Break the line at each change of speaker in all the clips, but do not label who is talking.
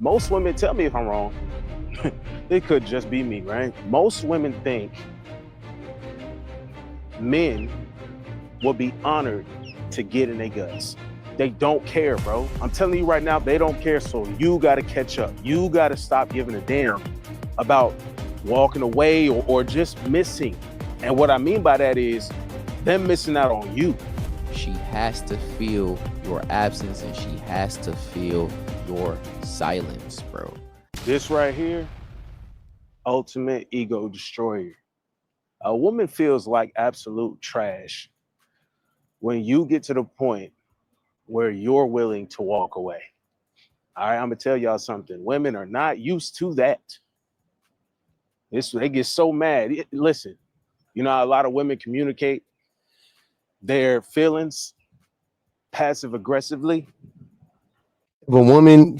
Most women, tell me if I'm wrong, it could just be me, right? Most women think men will be honored to get in their guts. They don't care, bro. I'm telling you right now, they don't care. So you got to catch up. You got to stop giving a damn about walking away or just missing. And what I mean by that is them missing out on you.
She has to feel your absence and she has to feel your silence, bro.
This right here, ultimate ego destroyer. A woman feels like absolute trash when you get to the point where you're willing to walk away. All right, I'm gonna tell y'all something. Women are not used to that. They get so mad. Listen, you know how a lot of women communicate their feelings passive aggressively.
If a woman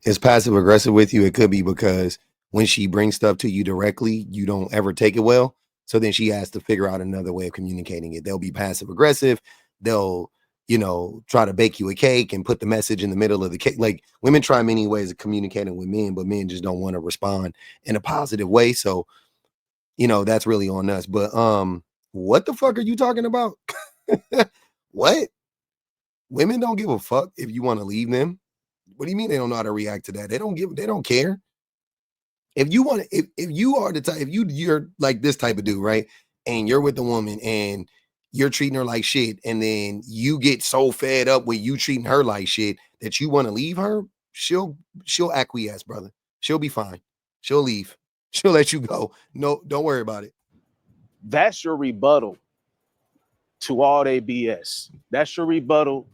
is passive aggressive with you, it could be because when she brings stuff to you directly, you don't ever take it well. So then she has to figure out another way of communicating it. They'll be passive aggressive. They'll, try to bake you a cake and put the message in the middle of the cake. Like, women try many ways of communicating with men, but men just don't want to respond in a positive way. So, that's really on us. But what the fuck are you talking about? What? Women don't give a fuck if you want to leave them. What do you mean they don't know how to react to that? They don't care. If you want to, if you are the type, if you're like this type of dude, right? And you're with the woman and you're treating her like shit, and then you get so fed up with you treating her like shit that you want to leave her, she'll acquiesce, brother. She'll be fine. She'll leave. She'll let you go. No, don't worry about it.
That's your rebuttal to all they BS. That's your rebuttal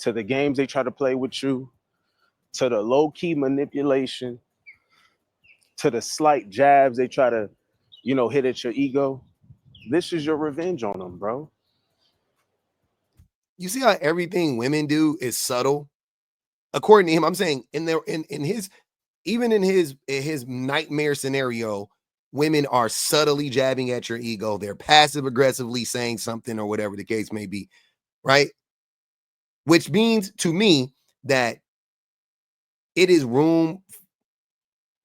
to the games they try to play with you, to the low-key manipulation, to the slight jabs they try to, hit at your ego. This is your revenge on them, bro.
You see how everything women do is subtle? According to him, I'm saying in his even in his nightmare scenario, women are subtly jabbing at your ego. They're passive aggressively saying something or whatever the case may be, right? Which means to me that it is room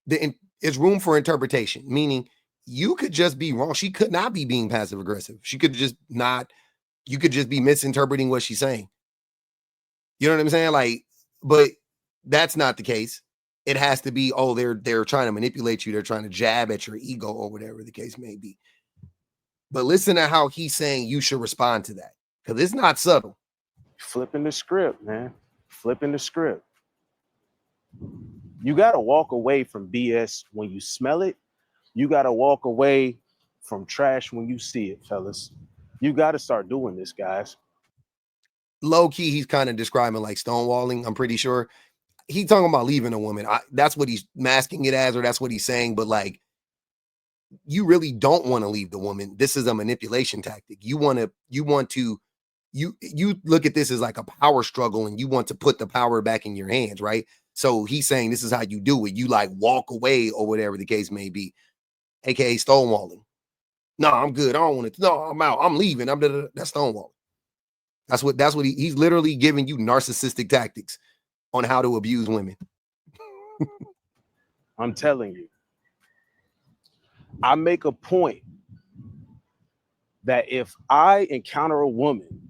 it's room for interpretation, meaning you could just be wrong. She could not be being passive aggressive. She could just not, you could just be misinterpreting what she's saying. You know what I'm saying? Like, but that's not the case. It has to be, oh, they're trying to manipulate you. They're trying to jab at your ego or whatever the case may be. But listen to how he's saying you should respond to that, because it's not subtle.
Flipping the script, man. Flipping the script. You got to walk away from BS when you smell it. You got to walk away from trash when you see it, fellas. You got to start doing this, guys.
Low key, he's kind of describing like stonewalling. I'm pretty sure he's talking about leaving a woman. That's what he's masking it as, or that's what he's saying. But like, you really don't want to leave the woman. This is a manipulation tactic. You look at this as like a power struggle, and you want to put the power back in your hands, right? So he's saying this is how you do it. You like walk away or whatever the case may be, aka stonewalling. No, I'm good. I don't want to. No, I'm out. I'm leaving. That's stonewalling. That's what he's literally giving you narcissistic tactics on how to abuse women.
I'm telling you. I make a point that if I encounter a woman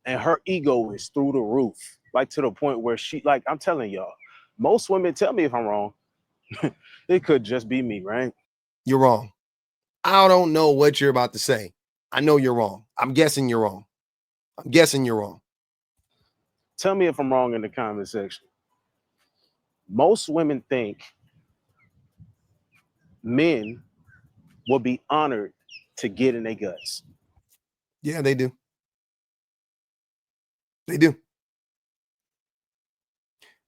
and her ego is through the roof, like to the point where I'm telling y'all, most women, tell me if I'm wrong, it could just be me, right?
You're wrong. I don't know what you're about to say. I know you're wrong. I'm guessing you're wrong.
Tell me if I'm wrong in the comment section. Most women think men will be honored to get in their guts.
Yeah, they do. They do.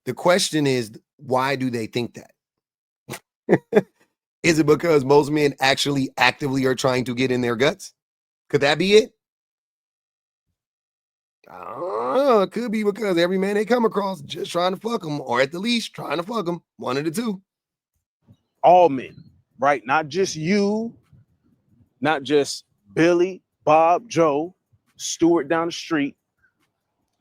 The question is, why do they think that? Is it because most men actually actively are trying to get in their guts? Could that be it? It could be because every man they come across just trying to fuck them, or at the least trying to fuck them. One of the two.
All men, right? Not just you, not just Billy, Bob, Joe, Stewart down the street,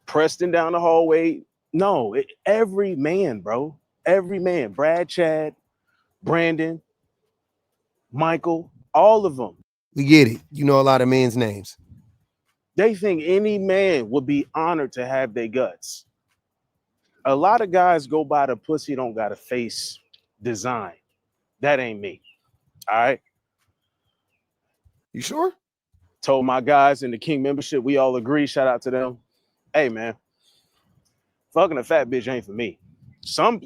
Preston down the hallway. No, every man, bro. Every man, Brad, Chad, Brandon, Michael, all of them.
We get it. You know a lot of men's names.
They think any man would be honored to have their guts. A lot of guys go by the pussy don't got a face design. That ain't me. All right.
You sure?
Told my guys in the King membership, we all agree. Shout out to them. Hey man, fucking a fat bitch ain't for me. Some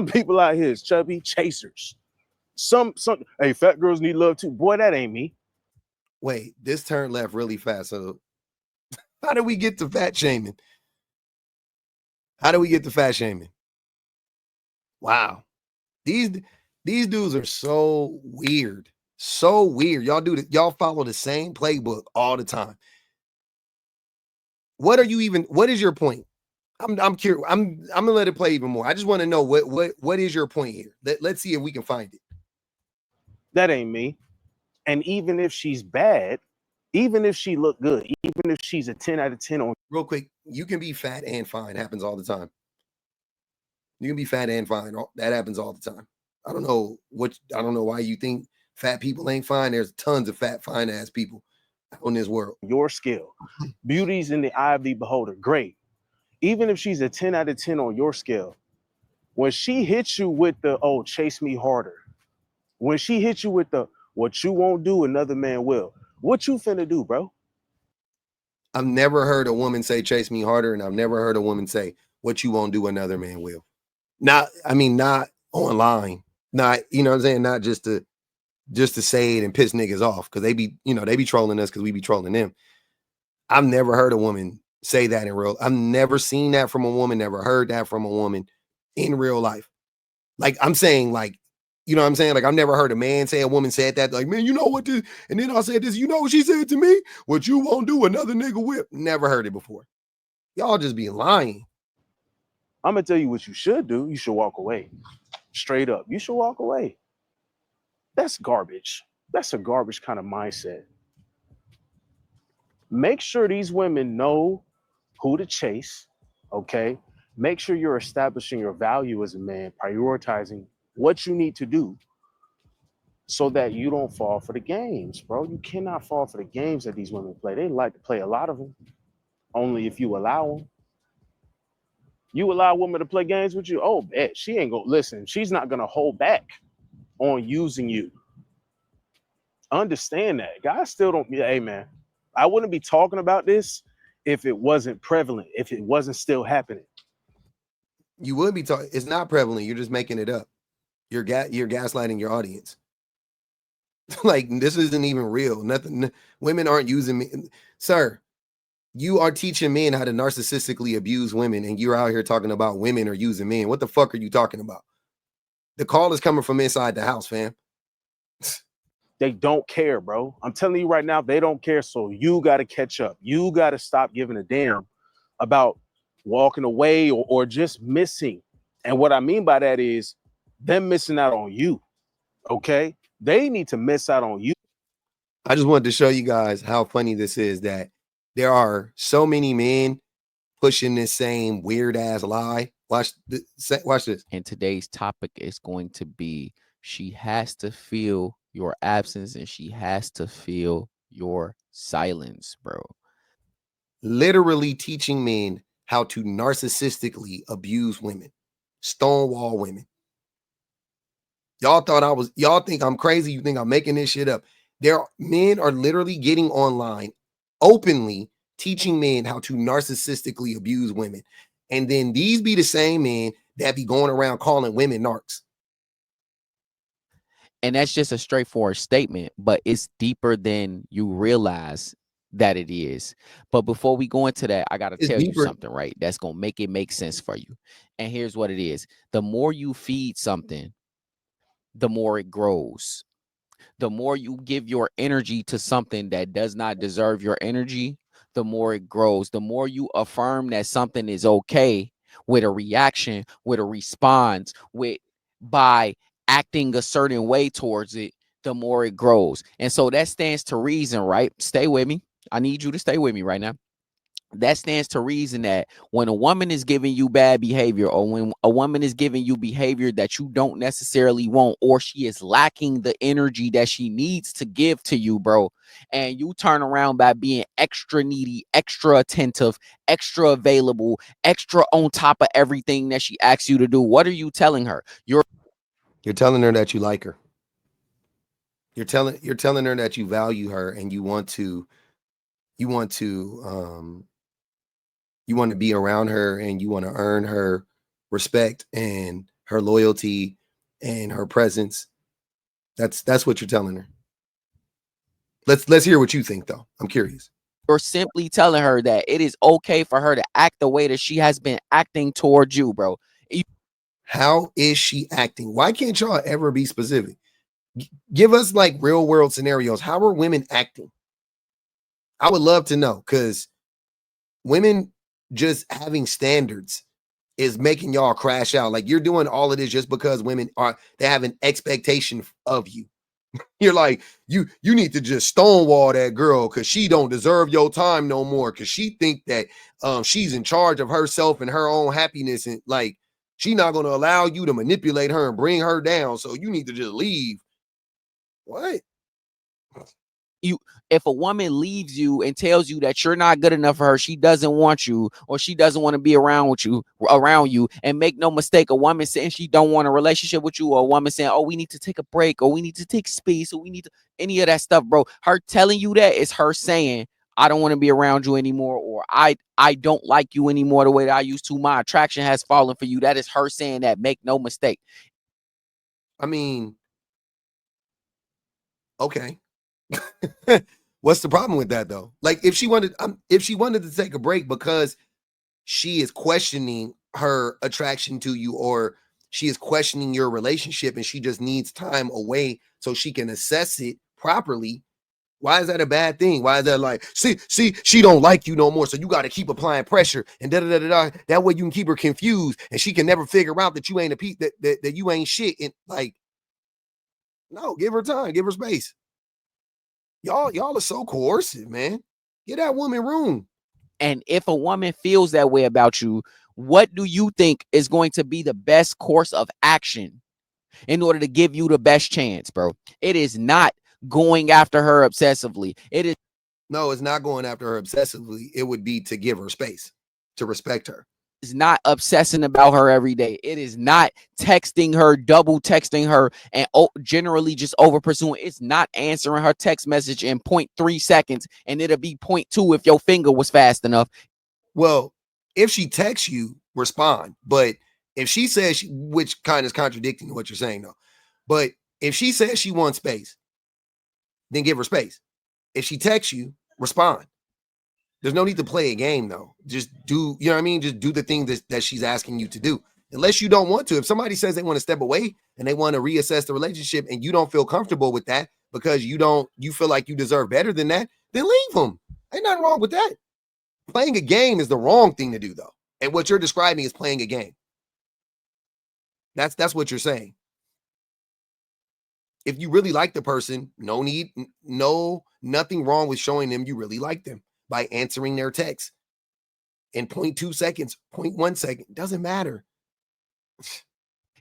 people out here is chubby chasers. Some hey, fat girls need love too. Boy, that ain't me.
Wait, this turned left really fast. So how do we get to fat shaming? How do we get to fat shaming? Wow. These dudes are so weird. So weird. Y'all follow the same playbook all the time. What is your point? I'm curious. I'm gonna let it play even more. I just want to know what is your point here? Let's see if we can find it.
That ain't me. And even if she's bad, even if she look good, even if she's a 10 out of 10 on
Real quick, you can be fat and fine. Happens all the time. You can be fat and fine. That happens all the time. I don't know why you think fat people ain't fine. There's tons of fat, fine ass people on this world.
your scale. Beauty's in the eye of the beholder. Great. Even if she's a 10 out of 10 on your scale, when she hits you with the, oh, chase me harder, when she hits you with the, what you won't do, another man will, what you finna do, bro?
I've never heard a woman say chase me harder, and I've never heard a woman say what you won't do, another man will. Not online. Not, you know what I'm saying? Not just to say it and piss niggas off because they be trolling us because we be trolling them. I've never heard a woman say that in real. I've never seen that from a woman, never heard that from a woman in real life. Like I'm saying, like, you know what I'm saying? Like I've never heard a man say a woman said that, like, man, you know what this, and then I said this, you know what she said to me? What you won't do, another nigga whip. Never heard it before. Y'all just be lying.
I'm gonna tell you what you should do. You should walk away. Straight up. You should walk away. That's garbage. That's a garbage kind of mindset. Make sure these women know who to chase, okay? Make sure you're establishing your value as a man, prioritizing what you need to do so that you don't fall for the games, bro. You cannot fall for the games that these women play. They like to play a lot of them, only if you allow them. You allow a woman to play games with you, oh, bet she ain't gonna listen. She's not gonna hold back on using you. Understand that. Guys still don't, hey, man, I wouldn't be talking about this if it wasn't prevalent, if it wasn't still happening.
You would be talking. It's not prevalent. You're just making it up. You're gaslighting your audience. Like this isn't even real. Nothing. Women aren't using me, sir. You are teaching men how to narcissistically abuse women, and you're out here talking about women are using men. What the fuck are you talking about? The call is coming from inside the house, fam.
They don't care, bro. I'm telling you right now, they don't care. So you got to catch up. You got to stop giving a damn about walking away or just missing. And what I mean by that is them missing out on you. Okay. They need to miss out on you.
I just wanted to show you guys how funny this is that there are so many men pushing this same weird ass lie. Watch this.
And today's topic is going to be she has to feel your absence and she has to feel your silence, bro.
Literally teaching men how to narcissistically abuse women, Stonewall women. Y'all think I'm crazy. You think I'm making this shit up. Men are literally getting online openly teaching men how to narcissistically abuse women. And then these be the same men that be going around calling women narcs.
And that's just a straightforward statement, but it's deeper than you realize that it is. But before we go into that, I got to
It's
tell you
deeper.
something, right? That's going to make it make sense for you. And here's what it is. The more you feed something, the more it grows. The more you give your energy to something that does not deserve your energy, the more it grows. The more you affirm that something is okay with a reaction, with a response, with by acting a certain way towards it, the more it grows. And so that stands to reason, right? Stay with me. I need you to stay with me right now. that stands to reason that when a woman is giving you bad behavior, or when a woman is giving you behavior that you don't necessarily want, or she is lacking the energy that she needs to give to you, bro, and you turn around by being extra needy, extra attentive, extra available, extra on top of everything that she asks you to do, what are you telling her?
You're telling her that you like her. You're telling her that you value her and you want to you want to be around her and you want to earn her respect and her loyalty and her presence. That's what you're telling her. Let's hear what you think though. I'm curious.
You're simply telling her that it is okay for her to act the way that she has been acting towards you, bro.
How is she acting? Why can't y'all ever be specific? Give us like real world scenarios. How are women acting? I would love to know, because women just having standards is making y'all crash out. Like, you're doing all of this just because they have an expectation of you. You're like, you need to just stonewall that girl because she don't deserve your time no more, because she think that she's in charge of herself and her own happiness, and like she not going to allow you to manipulate her and bring her down, so you need to just leave. What?
You, if a woman leaves you and tells you that you're not good enough for her, she doesn't want you, or she doesn't want to be around you, and make no mistake, a woman saying she don't want a relationship with you, or a woman saying, oh, we need to take a break, or we need to take space, or we need to, any of that stuff, bro, her telling you that is her saying, I don't want to be around you anymore, or I don't like you anymore the way that I used to. My attraction has fallen for you. That is her saying that. Make no mistake.
I mean, okay. What's the problem with that though? Like, if she wanted to take a break because she is questioning her attraction to you, or she is questioning your relationship, and she just needs time away so she can assess it properly, why is that a bad thing? Why is that like, see, she don't like you no more, so you got to keep applying pressure and da da da da. That way you can keep her confused, and she can never figure out that you ain't a piece, that you ain't shit. And like, no, give her time, give her space. Y'all are so coercive, man. Get that woman room.
And if a woman feels that way about you, what do you think is going to be the best course of action in order to give you the best chance, bro? It is not going after her obsessively. It is
No, it's not going after her obsessively. It would be to give her space, to respect her.
not obsessing about her every day. It is not texting her, double texting her, and generally just over pursuing. It's not answering her text message in 0.3 seconds, and it'll be 0.2 if your finger was fast enough.
Well, if she texts you, respond. But if she says, which kind of is contradicting to what you're saying though, but if she says she wants space, then give her space. If she texts you, respond. There's no need to play a game though. Just do, you know what I mean? Just do the thing that she's asking you to do. Unless you don't want to. If somebody says they want to step away and they want to reassess the relationship, and you don't feel comfortable with that because you feel like you deserve better than that, then leave them. Ain't nothing wrong with that. Playing a game is the wrong thing to do though. And what you're describing is playing a game. That's what you're saying. If you really like the person, nothing wrong with showing them you really like them by answering their text in 0.2 seconds, 0.1 second. Doesn't matter.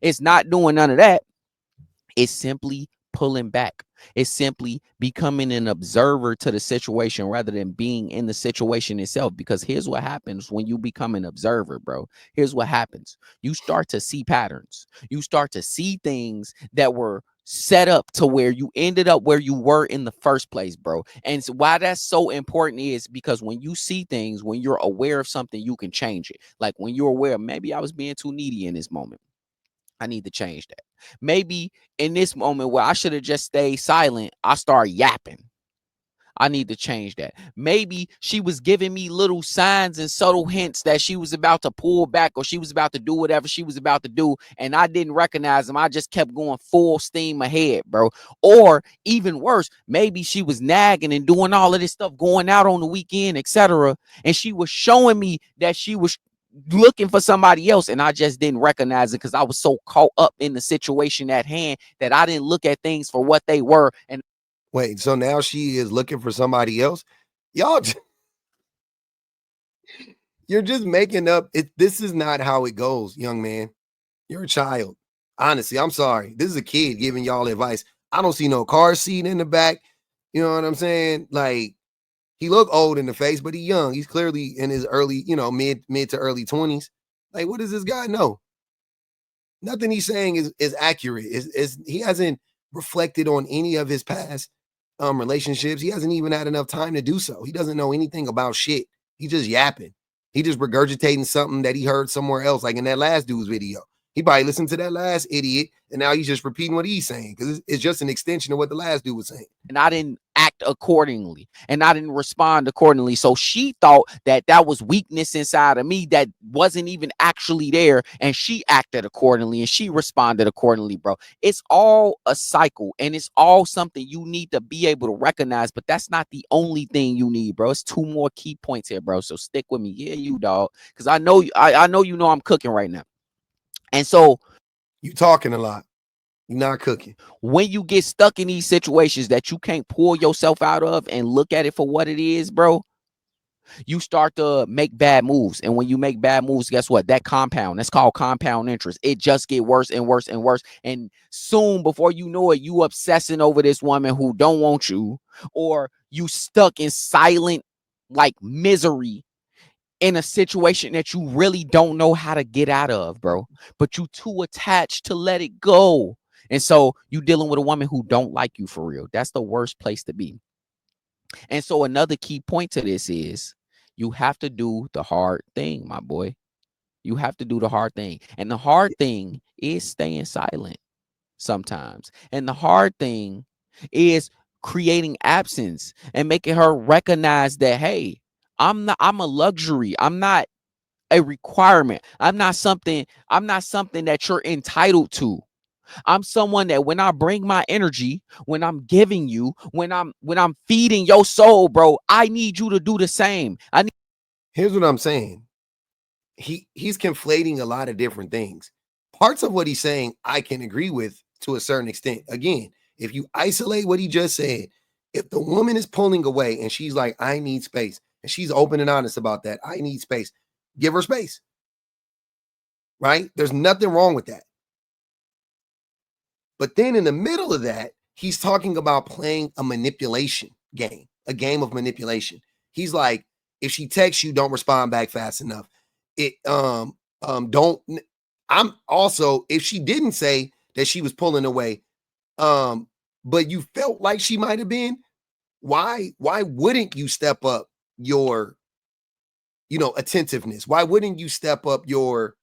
It's not doing none of that. It's simply pulling back. It's simply becoming an observer to the situation rather than being in the situation itself. Because here's what happens when you become an observer, bro. Here's what happens. You start to see patterns. You start to see things that were set up to where you ended up where you were in the first place, bro. And so why that's so important is because when you see things, when you're aware of something, you can change it. Like when you're aware, maybe I was being too needy in this moment. I need to change that. Maybe in this moment where I should have just stayed silent, I start yapping. I need to change that. Maybe she was giving me little signs and subtle hints that she was about to pull back, or she was about to do whatever she was about to do, and I didn't recognize them. I just kept going full steam ahead, bro. Or even worse, maybe she was nagging and doing all of this stuff, going out on the weekend, etc. And she was showing me that she was looking for somebody else, and I just didn't recognize it because I was so caught up in the situation at hand that I didn't look at things for what they were. And
Wait, so now she is looking for somebody else? Y'all You're just making up. This is not how it goes, young man. You're a child. Honestly, I'm sorry. This is a kid giving y'all advice. I don't see no car seat in the back. You know what I'm saying? Like, he look old in the face, but he young. He's clearly in his early, mid to early 20s. Like, what does this guy know? Nothing he's saying is accurate. Is he hasn't reflected on any of his past relationships. He hasn't even had enough time to do so. He doesn't know anything about shit. He just yapping. He just regurgitating something that he heard somewhere else, like in that last dude's video. He probably listened to that last idiot, and now he's just repeating what he's saying because it's just an extension of what the last dude was saying.
And I didn't act accordingly, and I didn't respond accordingly. So she thought that that was weakness inside of me that wasn't even actually there, and she acted accordingly and she responded accordingly, bro. It's all a cycle, and it's all something you need to be able to recognize, but that's not the only thing you need, bro. It's two more key points here, bro. So stick with me. Yeah, you dog, because I know I know you know I'm cooking right now. And so
you talking a lot. You're not cooking.
When you get stuck in these situations that you can't pull yourself out of and look at it for what it is, bro, you start to make bad moves. And when you make bad moves, guess what? That's called compound interest. It just get worse and worse and worse. And soon, before you know it, you obsessing over this woman who don't want you, or you stuck in silent like misery in a situation that you really don't know how to get out of, bro. But you too attached to let it go. And so you dealing with a woman who don't like you for real. That's the worst place to be. And so another key point to this is you have to do the hard thing, my boy. You have to do the hard thing. And the hard thing is staying silent sometimes. And the hard thing is creating absence and making her recognize that, hey, I'm a luxury. I'm not a requirement. I'm not something that you're entitled to. I'm someone that when I bring my energy, when I'm giving you, when I'm feeding your soul, bro, I need you to do the same.
Here's what I'm saying. He's conflating a lot of different things. Parts of what he's saying I can agree with to a certain extent. Again, if you isolate what he just said, if the woman is pulling away and she's like, I need space, and she's open and honest about that, I need space, give her space. Right? There's nothing wrong with that. But then in the middle of that, he's talking about playing a manipulation game, a game of manipulation. He's like, if she texts you, don't respond back fast enough. Don't. I'm also, if she didn't say that she was pulling away, but you felt like she might have been, why wouldn't you step up your, attentiveness? Why wouldn't you step up your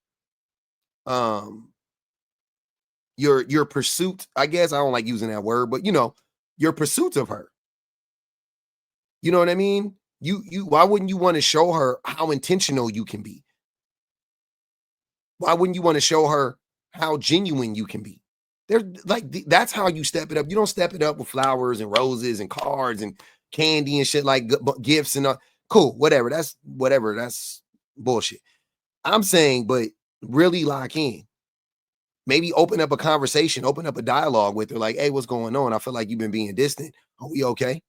pursuit? I guess I don't like using that word, but your pursuit of her. You know what I mean? You why wouldn't you want to show her how intentional you can be? Why wouldn't you want to show her how genuine you can be? That's how you step it up. You don't step it up with flowers and roses and cards and candy and shit like gifts and cool, whatever. That's bullshit. I'm saying, but really lock in. Maybe open up a conversation, open up a dialogue with her. Like, hey, what's going on? I feel like you've been being distant. Are we okay?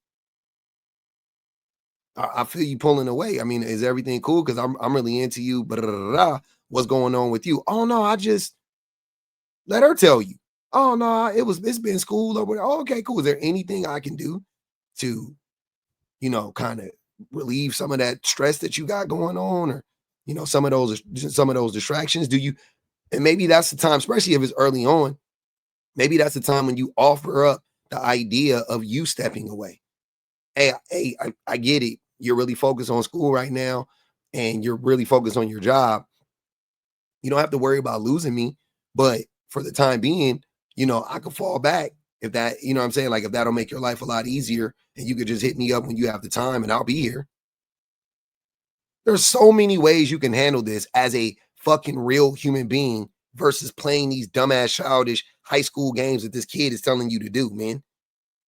I feel you pulling away. I mean, is everything cool? Because I'm really into you. What's going on with you? Oh no, I just let her tell you. Oh no, it's been school over there. Oh, okay, cool. Is there anything I can do to, kind of relieve some of that stress that you got going on, or some of those distractions? Do you? And maybe that's the time, especially if it's early on. Maybe that's the time when you offer up the idea of you stepping away. Hey, I get it. You're really focused on school right now, and you're really focused on your job. You don't have to worry about losing me, but for the time being, I could fall back if that, what I'm saying? Like, if that'll make your life a lot easier, and you could just hit me up when you have the time and I'll be here. There's so many ways you can handle this as a fucking real human being versus playing these dumbass, childish high school games that this kid is telling you to do, man.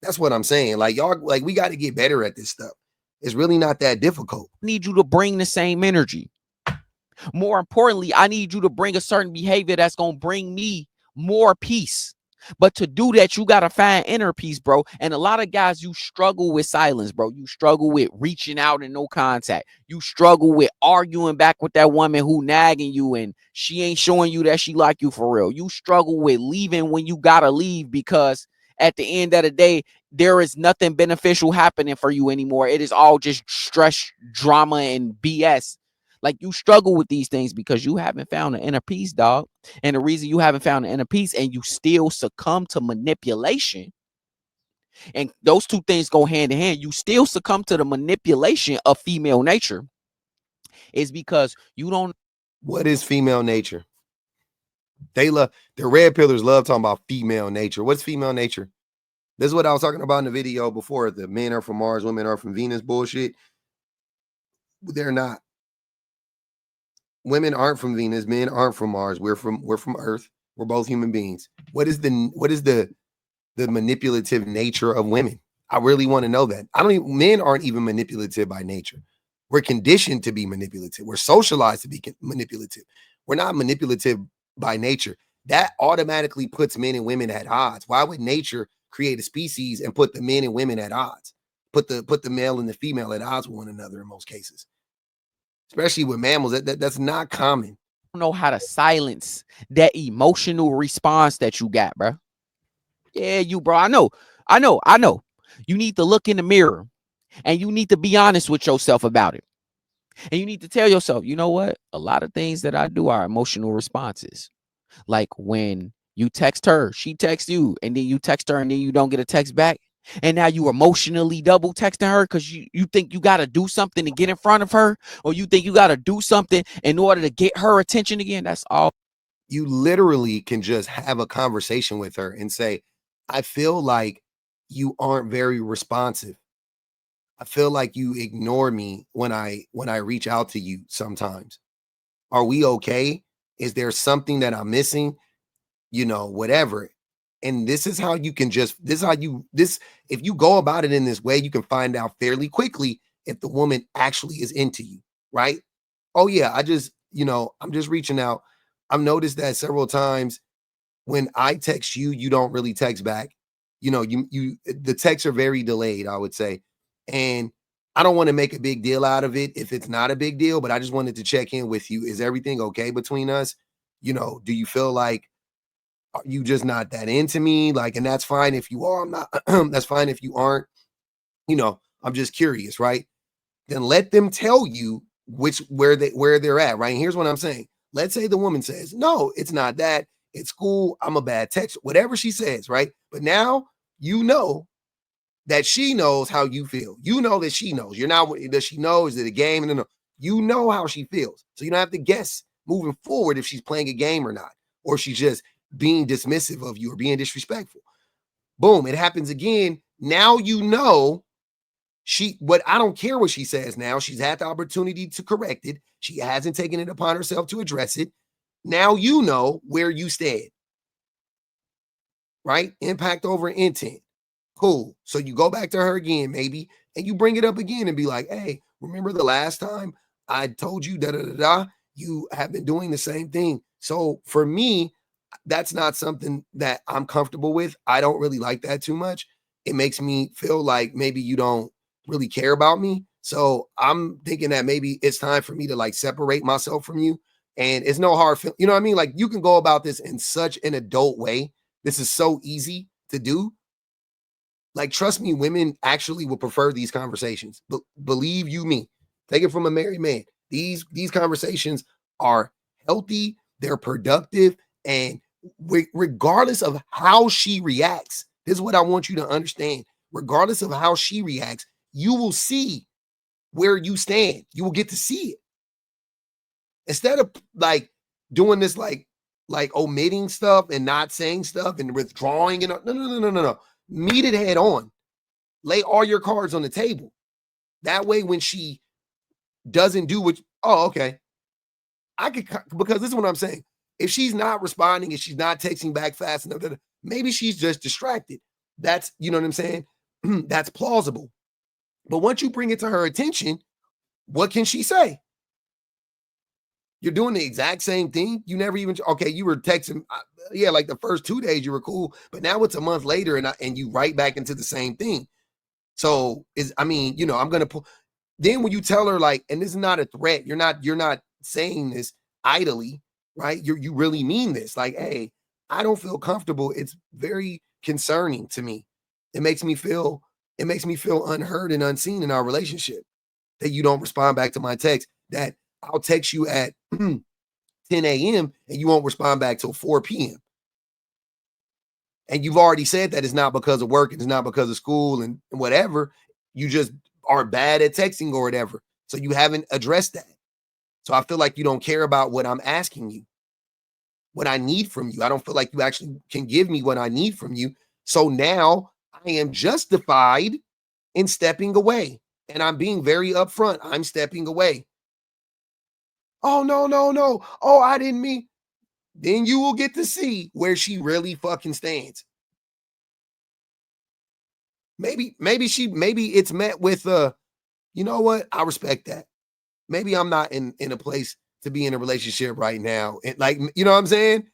That's what I'm saying. Like, y'all, like, we got to get better at this stuff. It's really not that difficult.
I need you to bring the same energy. More importantly, I need you to bring a certain behavior that's going to bring me more peace. But to do that, you got to find inner peace, bro. And a lot of guys, you struggle with silence, bro. You struggle with reaching out and no contact. You struggle with arguing back with that woman who nagging you and she ain't showing you that she like you for real. You struggle with leaving when you got to leave because at the end of the day, there is nothing beneficial happening for you anymore. It is all just stress, drama, and BS. Like you struggle with these things because you haven't found an inner peace, dog. And the reason you haven't found an inner peace and you still succumb to manipulation, and those two things go hand in hand, you still succumb to the manipulation of female nature, is because you don't.
What is female nature? They love the red pillars love talking about female nature. What's female nature? This is what I was talking about in the video before. The men are from Mars, women are from Venus bullshit. They're not. Women aren't from Venus, men aren't from Mars. We're from Earth. We're both human beings. What is the manipulative nature of women? I really want to know that. Men aren't even manipulative by nature. We're conditioned to be manipulative. We're socialized to be manipulative. We're not manipulative by nature. That automatically puts men and women at odds. Why would nature create a species and put the men and women at odds? Put the male and the female at odds with one another in most cases. Especially with mammals, that's not common.
Know how to silence that emotional response that you got, bro. Yeah, bro. I know. You need to look in the mirror and you need to be honest with yourself about it. And you need to tell yourself, you know what? A lot of things that I do are emotional responses. Like when you text her, she texts you, and then you text her and then you don't get a text back. And now you emotionally double texting her because you think you got to do something to get in front of her, or you think you got to do something in order to get her attention again. That's all.
You literally can just have a conversation with her and say, I feel like you aren't very responsive. I feel like you ignore me when I reach out to you sometimes. Are we okay? Is there something that I'm missing? Whatever. And this is how you can if you go about it in this way, you can find out fairly quickly if the woman actually is into you, right? Oh yeah, I'm just reaching out. I've noticed that several times when I text you, you don't really text back. The texts are very delayed, I would say. And I don't want to make a big deal out of it if it's not a big deal, but I just wanted to check in with you. Is everything okay between us? Do you feel like, are you just not that into me? Like, and that's fine if you are. I'm not. That's fine if you aren't. I'm just curious, right? Then let them tell you where they're at, right? And here's what I'm saying. Let's say the woman says, no, it's not that. It's cool. I'm a bad text, whatever she says, right? But now you know that she knows how you feel. You know that she knows. You're not, does she know? Is it a game? No. You know how she feels. So you don't have to guess moving forward if she's playing a game or not, or she's just being dismissive of you or being disrespectful. Boom, it happens again. Now you know I don't care what she says now. She's had the opportunity to correct it. She hasn't taken it upon herself to address it. Now you know where you stand. Right? Impact over intent. Cool. So you go back to her again, maybe, and you bring it up again and be like, hey, remember the last time I told you da-da-da-da? You have been doing the same thing. So for me, that's not something that I'm comfortable with. I don't really like that too much. It makes me feel like maybe you don't really care about me. So I'm thinking that maybe it's time for me to like separate myself from you. And it's no hard feel, you know what I mean? Like you can go about this in such an adult way. This is so easy to do. Like, trust me, women actually will prefer these conversations. Believe you me. Take it from a married man. These conversations are healthy, they're productive, and regardless of how she reacts, this is what I want you to understand. Regardless of how she reacts, you will see where you stand. You will get to see it. Instead of like doing this, like omitting stuff and not saying stuff and withdrawing, no. Meet it head on. Lay all your cards on the table. That way, when she doesn't do what, okay. Because this is what I'm saying. If she's not responding and she's not texting back fast enough, maybe she's just distracted. That's, you know what I'm saying? That's plausible. But once you bring it to her attention, what can she say? You're doing the exact same thing. You never even, okay, you were texting. Yeah, like the first 2 days you were cool, but now it's a month later and you right back into the same thing. So I'm going to pull. Then when you tell her like, and this is not a threat, you're not saying this idly, right? You really mean this. Like, hey, I don't feel comfortable. It's very concerning to me. It makes me feel unheard and unseen in our relationship that you don't respond back to my text, that I'll text you at 10 a.m. and you won't respond back till 4 p.m. And you've already said that it's not because of work, it's not because of school and whatever. You just are bad at texting or whatever. So you haven't addressed that. So I feel like you don't care about what I'm asking you, what I need from you. I don't feel like you actually can give me what I need from you. So now I am justified in stepping away. And I'm being very upfront. I'm stepping away. Oh, no. Oh, I didn't mean. Then you will get to see where she really fucking stands. Maybe it's met with you know what? I respect that. Maybe I'm not in a place to be in a relationship right now. And like, you know what I'm saying?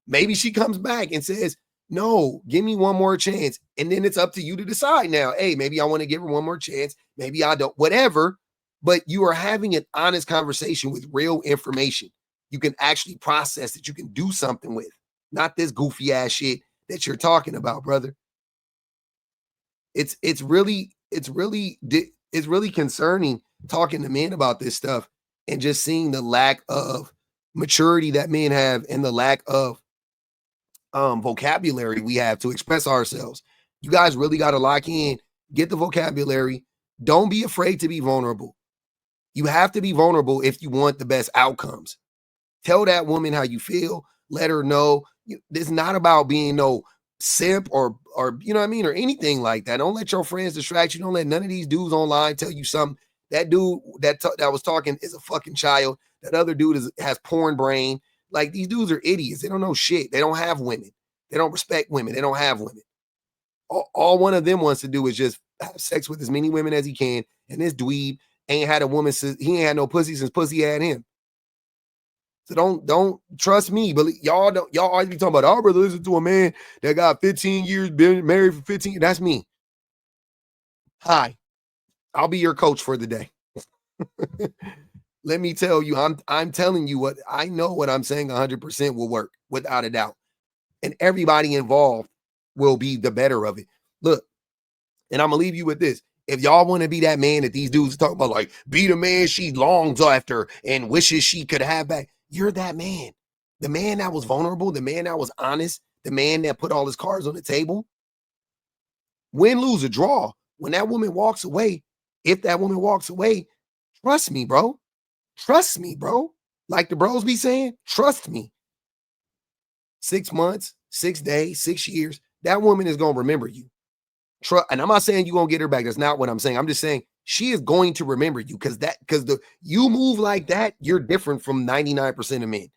Maybe she comes back and says, no, give me one more chance. And then it's up to you to decide now. Hey, maybe I want to give her one more chance. Maybe I don't, whatever. But you are having an honest conversation with real information. You can actually process that you can do something with, not this goofy ass shit that you're talking about, brother. It's really concerning talking to men about this stuff and just seeing the lack of maturity that men have and the lack of vocabulary we have to express ourselves. You guys really got to lock in, get the vocabulary. Don't be afraid to be vulnerable. You have to be vulnerable if you want the best outcomes. Tell that woman how you feel. Let her know. It's not about being no simp or you know what I mean, or anything like that. Don't let your friends distract you. Don't let none of these dudes online tell you something. That dude that was talking is a fucking child. That other dude has porn brain. Like, these dudes are idiots. They don't know shit. They don't have women. They don't respect women. They don't have women. All one of them wants to do is just have sex with as many women as he can. And this dweeb ain't had a woman since he ain't had no pussy since pussy had him. So don't trust me. But y'all always be talking about, oh, brother, listen to a man that got 15 years, been married for 15 years. That's me. Hi. I'll be your coach for the day. Let me tell you, I'm telling you what I know. What I'm saying 100% will work without a doubt. And everybody involved will be the better of it. Look, and I'm gonna leave you with this. If y'all want to be that man that these dudes are talking about, like, be the man she longs after and wishes she could have back, you're that man. The man that was vulnerable, the man that was honest, the man that put all his cards on the table. Win, lose, or draw. When that woman walks away, if that woman walks away, trust me, bro. Trust me, bro. Like the bros be saying, trust me. 6 months, 6 days, 6 years, that woman is going to remember you. And I'm not saying you're going to get her back. That's not what I'm saying. I'm just saying she is going to remember you because you move like that, you're different from 99% of men.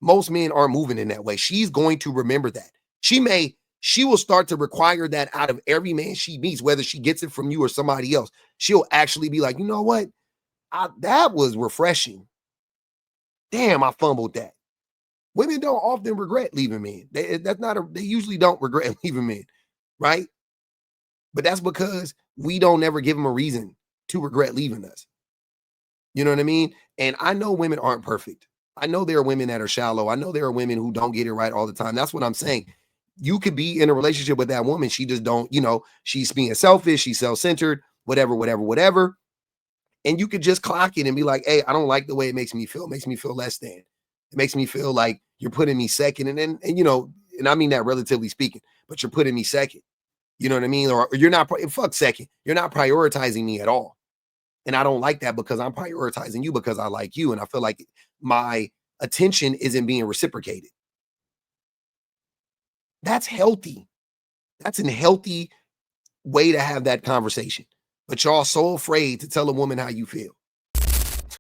Most men aren't moving in that way. She's going to remember that. She will start to require that out of every man she meets, whether she gets it from you or somebody else. She'll actually be like, you know what? That was refreshing. Damn, I fumbled that. Women don't often regret leaving men. They usually don't regret leaving men, right? But that's because we don't ever give them a reason to regret leaving us. You know what I mean? And I know women aren't perfect. I know there are women that are shallow. I know there are women who don't get it right all the time. That's what I'm saying. You could be in a relationship with that woman. She just don't, she's being selfish. She's self-centered, whatever. And you could just clock it and be like, hey, I don't like the way it makes me feel. It makes me feel less than. It makes me feel like you're putting me second. And I mean that relatively speaking, but you're putting me second. You know what I mean? Or you're not, fuck second. You're not prioritizing me at all. And I don't like that because I'm prioritizing you because I like you. And I feel like my attention isn't being reciprocated. That's healthy. That's a healthy way to have that conversation. But y'all so afraid to tell a woman how you feel.